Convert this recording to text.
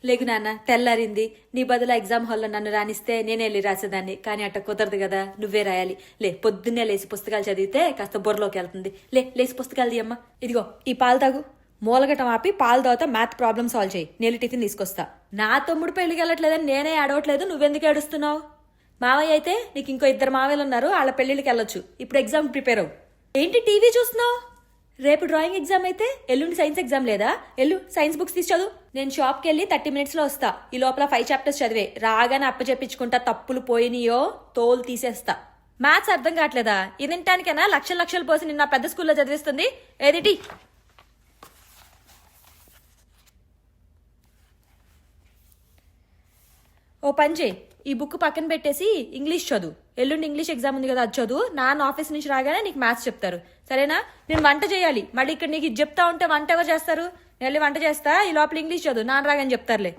లేగు నాన్న, తెల్లారింది. నీ బదులు ఎగ్జామ్ హాల్లో నన్ను రానిస్తే నేనే వెళ్ళి రాసేదాన్ని. కానీ అట్ట కుదరదు కదా, నువ్వే రాయాలి. లే, పొద్దున్నే లేచి పుస్తకాలు చదివితే కాస్త బుర్రలోకి వెళ్తుంది. లేచి పుస్తకాలు తీయమ్మా. ఇదిగో ఈ పాలు తాగు. మూలగటం ఆపి పాలు తాగుతా, మ్యాథ్ ప్రాబ్లమ్ సాల్వ్ చేయి. నేను టిఫిన్ తీసుకొస్తా. నా తమ్ముడు పెళ్లికి వెళ్ళట్లేదని నేనే ఆడవట్లేదు, నువ్వెందుకు ఏడుస్తున్నావు? మావయ్య అయితే నీకు ఇంకో 2 మావయ్యలు ఉన్నారు, వాళ్ళ పెళ్లిళ్ళకి వెళ్ళొచ్చు. ఇప్పుడు ఎగ్జామ్ ప్రిపేర్ అవ్వు. ఏంటి టీవీ చూస్తున్నావు? రేపు డ్రాయింగ్ ఎగ్జామ్ అయితే ఎల్లుండి సైన్స్ ఎగ్జామ్ లేదా? సైన్స్ బుక్స్ తీసి చదువు. నేను షాప్కి వెళ్ళి 30 minutes లో వస్తా. ఈ లోపల 5 chapters చదివే. రాగానే అప్పచెప్పించుకుంటా. తప్పులు పోయినాయో తోలు తీసేస్తా. మ్యాథ్స్ అర్థం కావట్లేదా? ఇదింటానికైనా లక్షలు పోసి నిన్న పెద్ద స్కూల్లో చదివిస్తుంది. ఏదిటి? ఓ పని చేయి, ఈ బుక్ పక్కన పెట్టేసి ఇంగ్లీష్ చదువు. ఎల్లుండి ఇంగ్లీష్ ఎగ్జామ్ ఉంది కదా, అది చదువు. నాన్న ఆఫీస్ నుంచి రాగానే నీకు మ్యాథ్స్ చెప్తారు, సరేనా? నేను వంట చేయాలి. మళ్ళీ ఇక్కడ నీకు ఇది చెప్తా ఉంటే వంట ఎవరు చేస్తారు? నేను వెళ్ళి వంట చేస్తా. ఈ లోపల ఇంగ్లీష్ చదువు, నాన్న రాగానే చెప్తారులే.